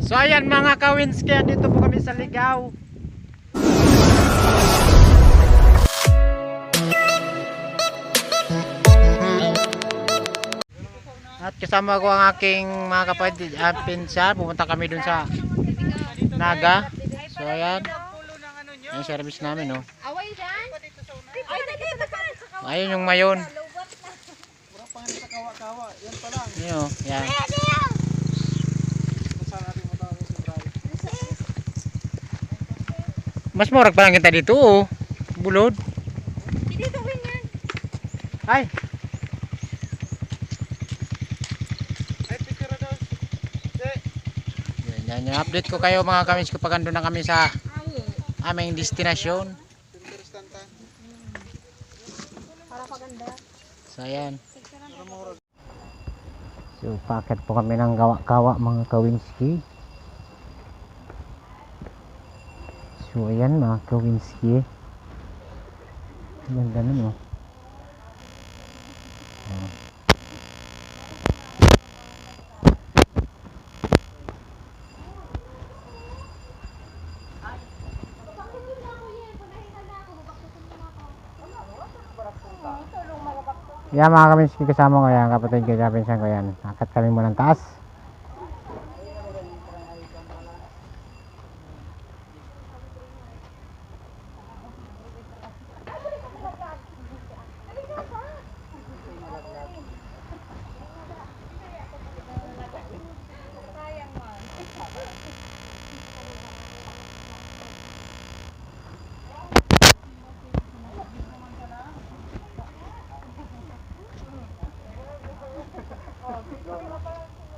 So ayan mga Kawinski, dito po kami sa Ligaw. At kasama ko ang aking mga kapatid at pinsan. Pumunta kami dun sa Naga. So ayan, yung service namin, no. Ayun yung mayon. Yun, yan. Mas murag pa lang kita dito, oh. Bulod. Ay. Yan, yung update ko kayo mga kamis ko pag andun na kami sa aming destinasyon. So ayan. So packet po kami ng gawa-gawa mga Kawinski. So ayan mga Kawinski. Ganda nun, oh. Yan mga Kawinski, kasama ko yan, kapatid ko, pinsan ko yan. Akat kami muna ng taas.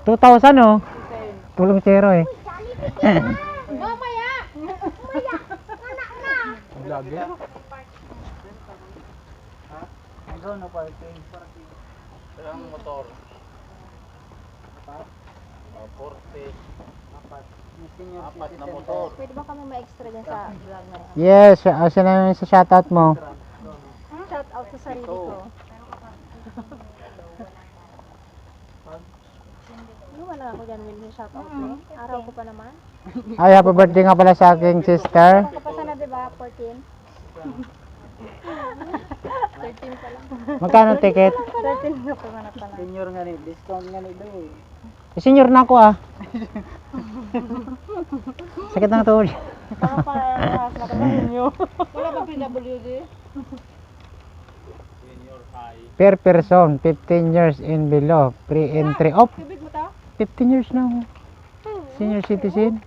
$2,000, oh. Tulong zero, eh. Mamaya! Mamaya! Anak na! Lagi? Ikaw na parking. Ang motor. 40. Apat na motor. Pwede ba kami ma-extra dyan sa vlog na yan? Yes, siya na yung sa shoutout mo. Shout out sa sarili ko. Luwa lang ako dyan, Will, shout out mo. Araw ko pa naman. Ay, happy birthday nga pala sa aking sister. Ako pa sana, diba? 14. 13 pa lang. Magkano ticket? 13 na pa na pala. Senior nga ni, discount nga ni doy. Senior na ako, ah. Sakit ng tuhod. Parang parehas na kami ninyo. Wala ba PWD? Per person, 15 years and below. Pre-entry. Oh, Kubig mo ta? 15 years na ako. Senior citizen.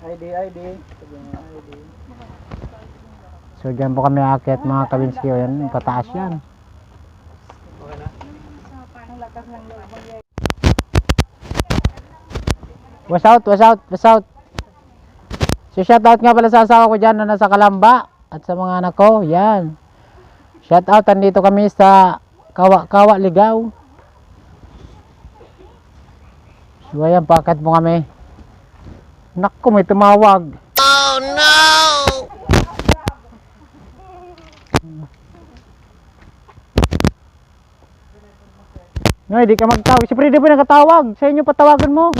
ID. Sabi mo, ID. So, dyan po kami akit mga Kawinski. Yan, pataas yan. Ang lakas ng loob. What's out. So, shoutout nga pala sa asawa ko dyan na nasa Kalamba. At sa mga anak ko, yan. Shoutout, andito kami sa Kawa Ligaw. So, ayan, pakat mo kami. Naku, may tumawag. Oh, no! No, hindi ka magtawag. Siyempre, hindi po nakatawag. Sa inyo patawagan mo.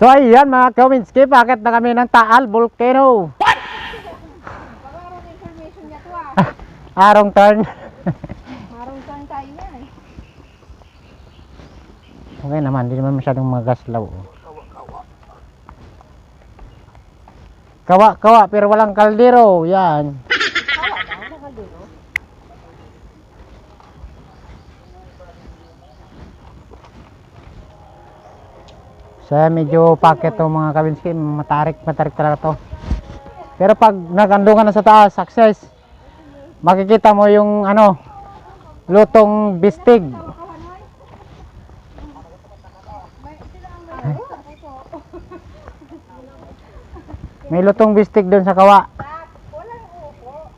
So ayan mga Kawinski, packet na kami ng Taal Volcano. What? Parang information niya to Arong turn. Marong saan tayo na eh. Okay naman, hindi naman masyadong magaslaw. Kawa, pero walang kaldero. Yan. Kawa daw, nakaldero. So medyo packet to mga Kawinski, matarik talaga to. Pero pag nagandungan na sa taas, success. Makikita mo yung ano, lutong bistig. May lutong bistig doon sa kawa. Walang upo.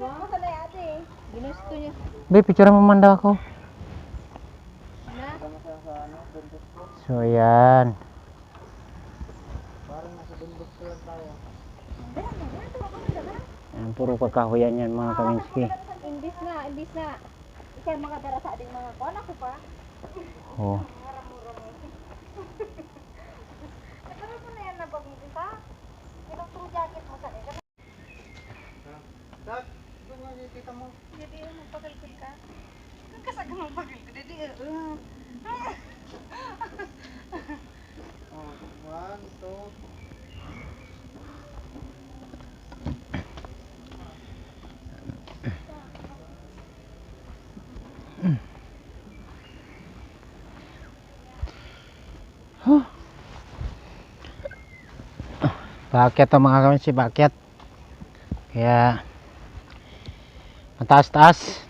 Wow, sa ate. Ginusto niya. Be, picture mo man daw ako. Na? So, yan. Parang nasa bundok sila. puro kakahuyan yan mga kaminski. Imbis na. Ikay makadara sa ating mga kuwan ako pa. Oh. Nagkaroon mo na yan na bag mo kita. Pinag-true jacket mo sa ika. Dad, ito nga yung kita mo. Hindi yun, magpagalkod ka. Nagkasagang magpagalkod. Hindi Oh, 1, 2. Bakit ang mga kaminski, bakit? Kaya mataas-taas.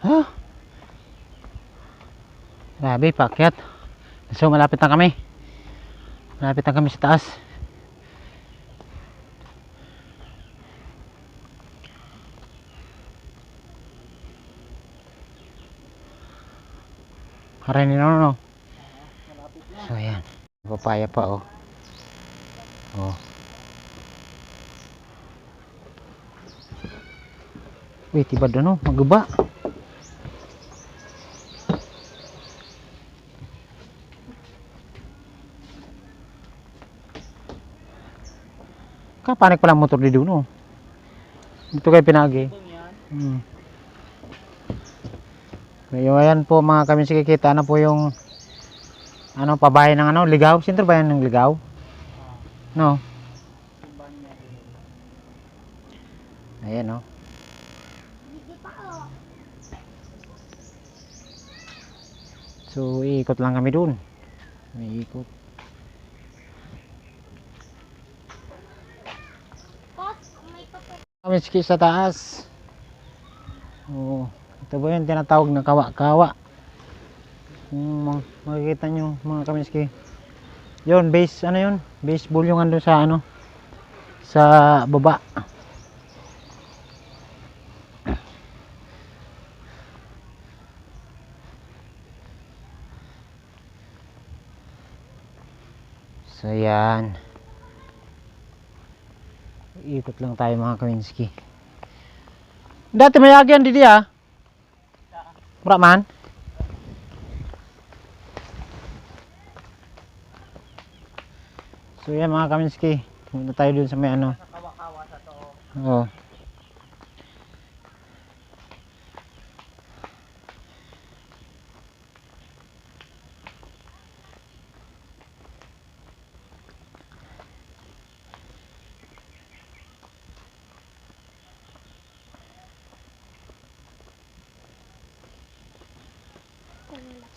Huh? Grabe, paakyat. So malapit na kami. Malapit na kami sa taas. Haray ni no. So ayan. Papaya pa oh. Oh. Wait, tiba doon oh. Magaba. Kapanik pala motor di doon oh. Dito kayo pinagi. Ngayon ayan po mga kaminski, kita na po yung ano pabahay ng ano Ligaw. Sentro ba yan ng Ligaw? No. Ayan oh. So iikot lang kami doon. May ikot. Kaminski sa taas. Oh, ito ba yung tinatawag na kawa-kawa? Makikita nyo mga kaminski. Yun, base, ano yun? Baseball yung andun sa ano? Sa baba. So yan. Ikot lang tayo mga kaminski. Dati may agyan di dia. Mura man. So yan mga kaminski. Punta tayo dun sa may ano. Kawa-kawa sa to. Oo.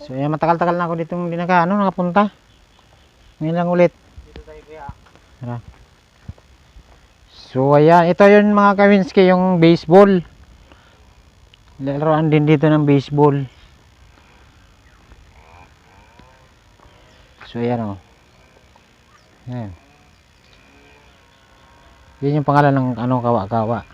So yan, matagal-tagal na ako dito hindi nakapunta. Ngayon lang ulit. Dito tayo kuya. Tara. So ayan, ito yun mga kaminski, yung baseball. Laruan din dito ng baseball. So ayan oh. Ayan. Yan yung pangalan ng ano, kawa-kawa.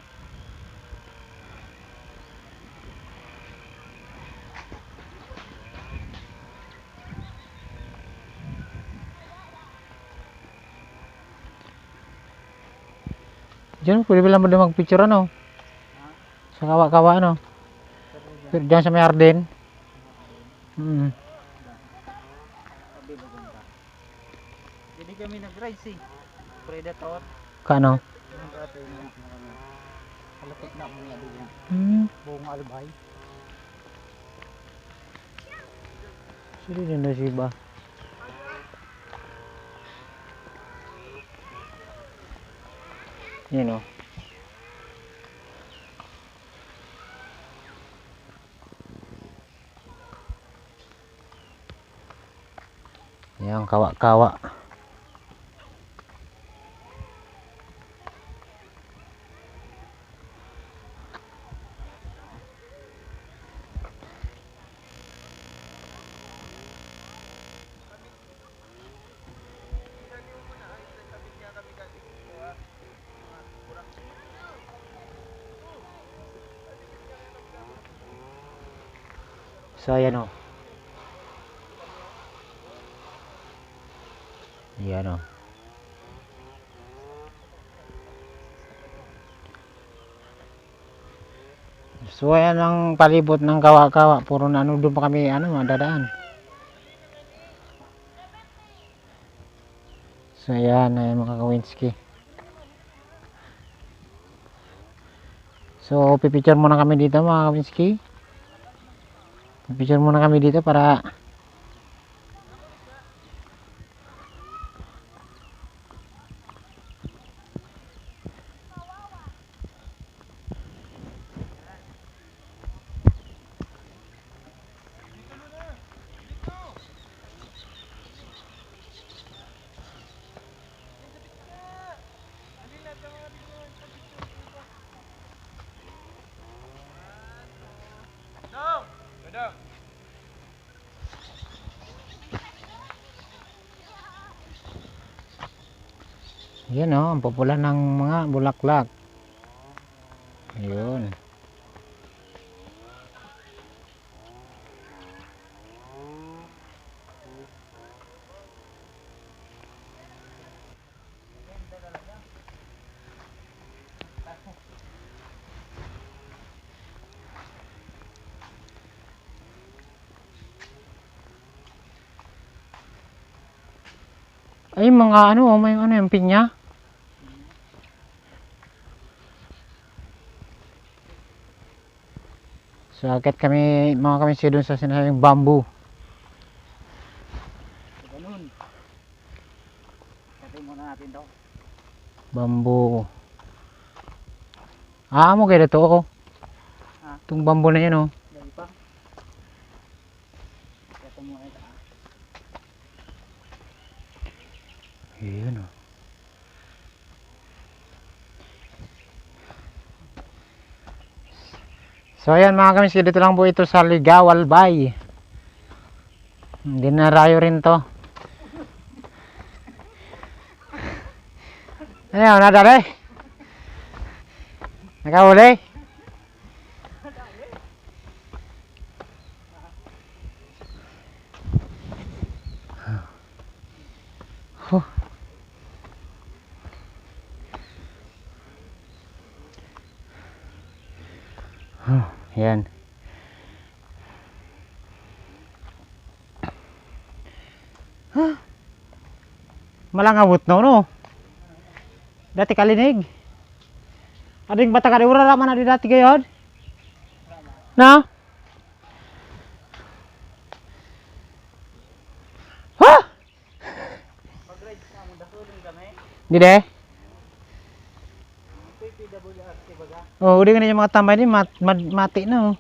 Diyan, pwede ba lang ba magpicture ano? Sa kawa-kawa ano? Diyan sa may Arden. Hindi kami nag-rides eh. Predator. Kano? Kalapit na mo nga doon. Buong albay. Sino din na si ba? Yun, oh. Yan, kawa-kawa. So ayan, oh. Ayan, oh. So ayan ang palibot ng kawa-kawa. Puro na ano, doon pa kami madadaan. So ayan, ayan mga Kawinski. So pipicture muna kami dito mga Kawinski. Pipicture muna kami dito para yan, oh, ang pupula ng mga bulaklak. Ayun. Ay, mga ano, may ano yung pinya. So agad kami mga Kawinski doon sa sinasabing bamboo. So, ganun. Katin muna natin to. Bamboo. Ah, mo kaya ito, oh. Ah. Itong bamboo na yan, oh. Dali pa. Katin muna ito. Ayun, oh. So ayan mga Kawinski, dito lang po ito sa Ligawal Bay. Hindi na rayo rin to. Ano, nadali? Nakahuli? Huh. Yan. Malangawot no. Dati kalinig. Ading bata ka ura raman adi dati gayon. Na? Ha? Pag-ride ka mo, dasulin kami. Di de? PPWRT baga. Oh, udah kan yung mga tambay ni mati na, oh.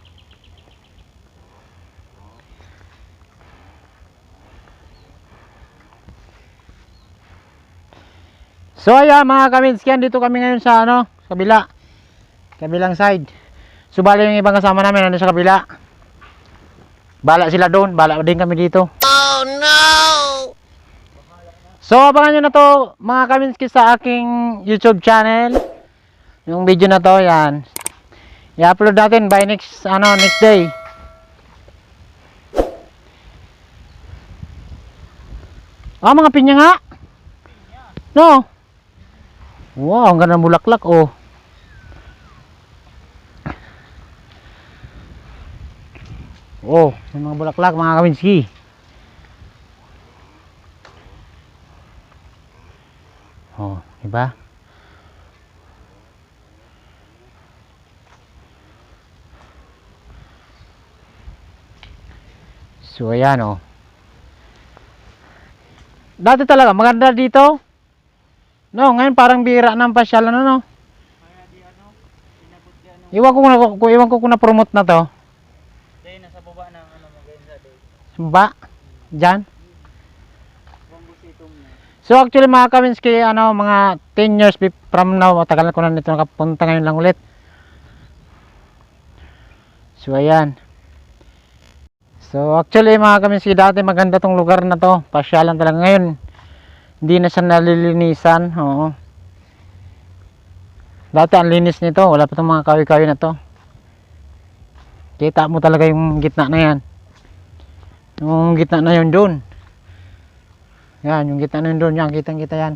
So ayan mga Kawinski, dito kami ngayon sa kabilang side. So bali yung ibang kasama namin sa kabila. Bala sila doon, bala din kami dito. Oh no! So abangan nyo na to mga Kawinski sa aking YouTube channel. Yung video na to, yan. I-upload natin by next day. Ah, mga pinya nga. No. Wow, ang ganda ng bulaklak, oh. Oh, may mga bulaklak mga Kawinski. Oh, diba? So ayan, oh. Dati talaga maganda dito. No, ngayon parang bira ng pasyalan, no. Iwan ko kung na-promote na to. Dahil nasa baba ng ano mo ganyan sa day. Ba? Diyan? Bambusitom na. So actually mga Kaminski, mga 10 years from now, matagal ko na nito nakapunta ngayon lang ulit. So ayan. So actually mga Kaminski, dati maganda tong lugar na to. Pasyalan talaga ngayon. Hindi na siya nalilinisan. Oo. Dati ang linis nito, wala pa tong mga kawi-kawi na to. Kita mo talaga yung gitna na yan. Yung gitna na yun doon. Yan, yung gitna na yun doon. Yan, kitang-kita yan.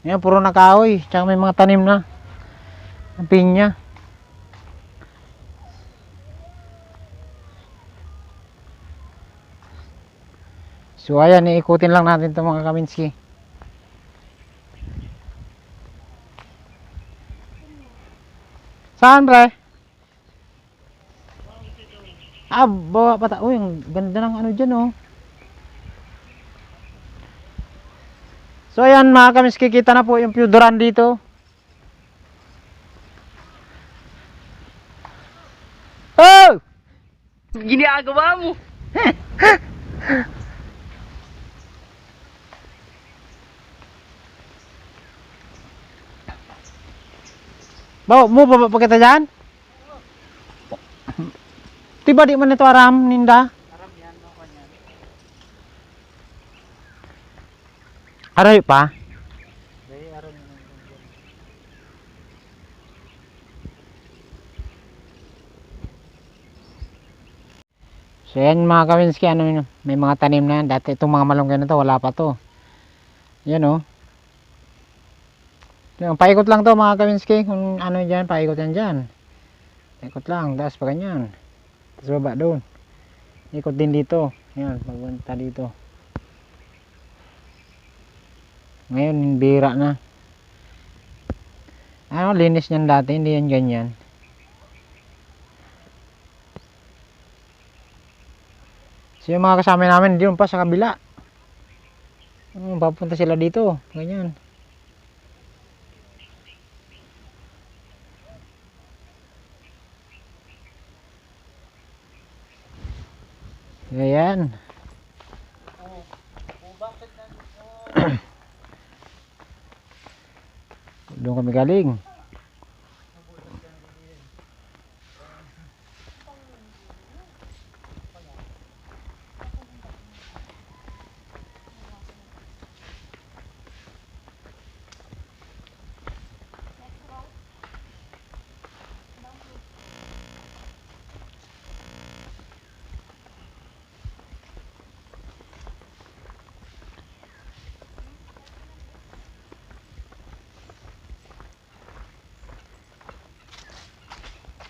Yan, puro na kahoy. Tsaka may mga tanim na. Ang pinya. So ayan, iikutin lang natin itong mga Kaminski. Saan pre? Bawa pata. Uy, ang ganda ng ano dyan oh. So ayan mga Kaminski, kita na po yung Pyudoran dito. Oh! Ginagawa mo! Bawa mo pa kita dyan? Tiba di man ito aram ninda. Aram yan, no, kanyan. Aray pa. Dahil aram yan. So yan mga Kaminski, may mga tanim na yan. Dati itong mga malunggay na to, wala pa to. Yan oh. Yan, paikot lang to mga Kaminski. Kung ano dyan, paikot yan dyan. Paikot lang, taas pa ganyan. Tapos baba doon. Ikot din dito. Yan, pagbunta dito. Ngayon, bira na. Linis niyan dati, hindi yan ganyan. So yung mga kasama namin, doon pa sa kabila. Papunta sila dito. Ganyan. Ayan. Doon kami galing.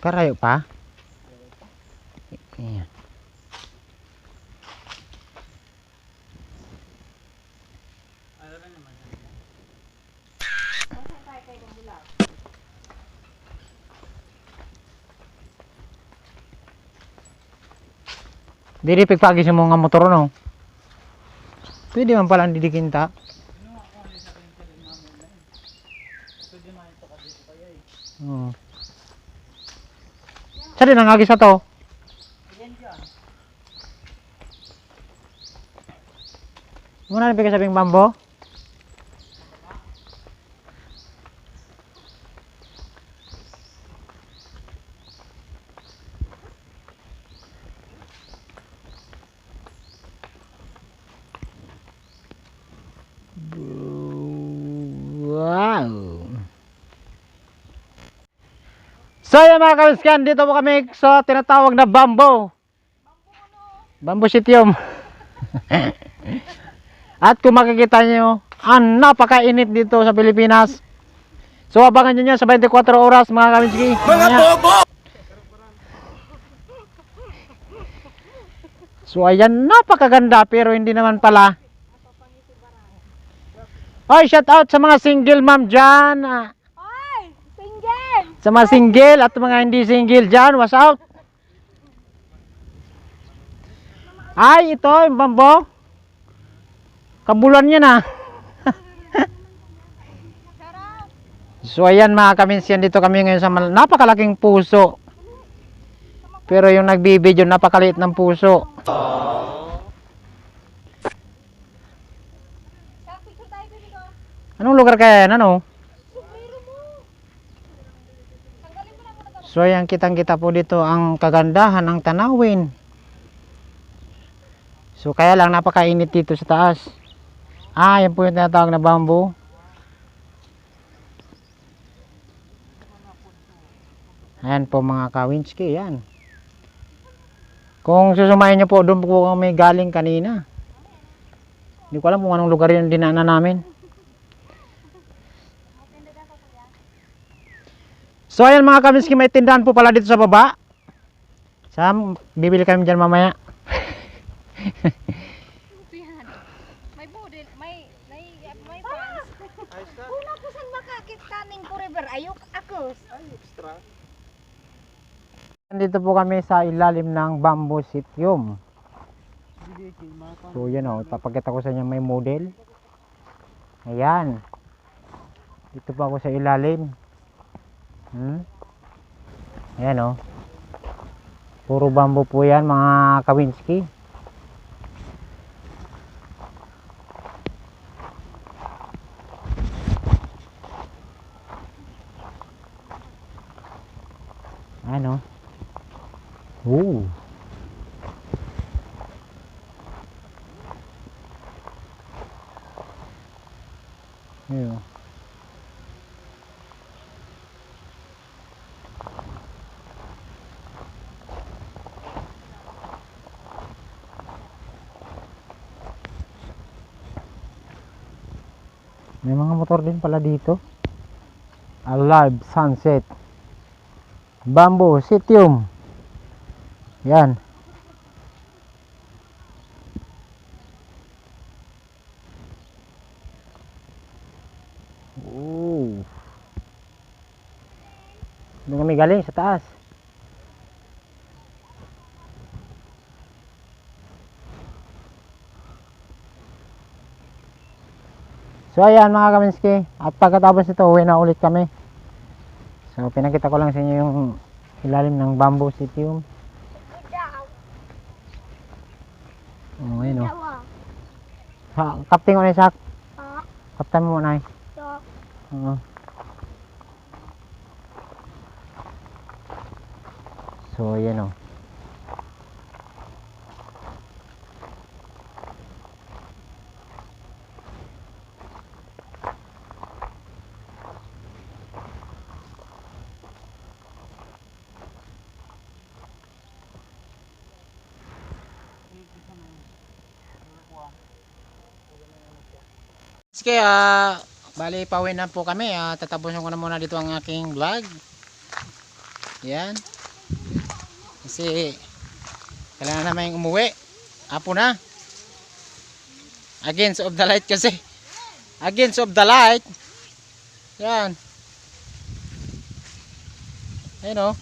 Karayo pa? Ayan. Ano lang naman. Diri pagpagi sa mga motor no. Pwede man pala didikin ta. Oh. Saan ang agi sa to? Muna na sabing bambo? Wow! So yan mga kawiskan, dito po kami sa tinatawag na bambo. Bambo sitium. At kung makikita nyo, napakainit dito sa Pilipinas. So abangan nyo sa 24 oras mga kawiski. Mga bobo! So ayan, napakaganda pero hindi naman pala. Oy, shout out sa mga single mom dyan. Hoy! Single! Sa mga single at mga hindi single dyan, what's out? Ay, ito, yung bambo. Kabulan niya na. So, ayan mga kaminsiyan, dito kami ngayon sa napakalaking puso. Pero yung nagbibideo, napakaliit ng puso. Kaya picture tayo dito. Anong lugar kaya yan, ano? Sumero mo. Tanggalin mo na muna to. So ayan, kitang-kita po dito ang kagandahan ng tanawin. So kaya lang napakainit dito sa taas. Yan po yung tinatawag na bamboo. Ayan po mga kawinski, yan. Kung susumayin nyo po, doon po kami galing kanina. Hindi ko alam kung anong lugar yung dinaanan namin. So ayan mga kawinski, may tindahan po pala dito sa baba. Bibili kami dyan mamaya. Yan. May budil, may fans. Una ko saan makakit kaning forever ayok akos. Dito po kami sa ilalim ng bamboo sitium. So yan o, papakita ko sa inyo may model. Ayan. Dito po ako sa ilalim. Ayan o. Puro bamboo po yan mga kawinski. Ano? Oh. Ayun. May mga motor din pala dito. Alive Sunset Bamboo Sitium. Yan. Doon kami galing sa taas. So ayan mga kaminski, at pagkatapos ito uwi na ulit kami. So pinakita ko lang sa inyo yung ilalim ng bamboo sitium. Oh, ayun o. Kapting ko na isak. Kaptan mo na. Oo. So ayan o. Kaya bali pauwi na po kami. Tatapusin ko na muna dito ang aking vlog. Yan. Kasi kailangan naman umuwi. Apo na. Against of the light kasi. Against of the light. Yan. Ayun o.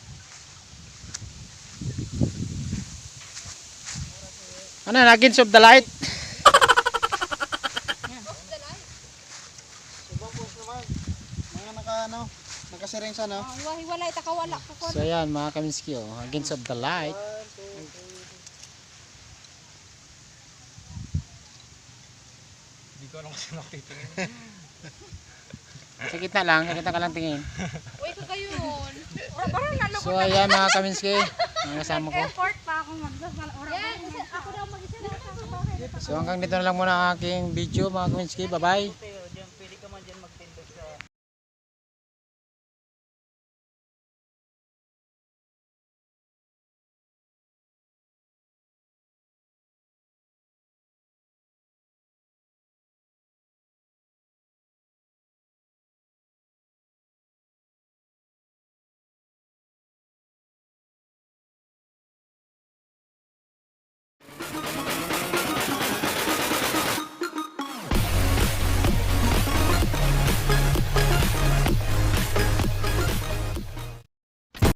Ano na against of the light? Nakasiring sa no? Walay takawala ko kon. So yan mga kaminski against of the light. Hindi ko alam kasi nakitingin. Sa gitna lang, sa gitna ka lang tingin. Uy, ko kayo yun. Parang naloko. So ayan mga kaminski, mga kasama ko. Airport pa ako mag-ora. Ako daw mag-isa na. So hanggang dito na lang muna ang aking video mga kaminski. Bye bye.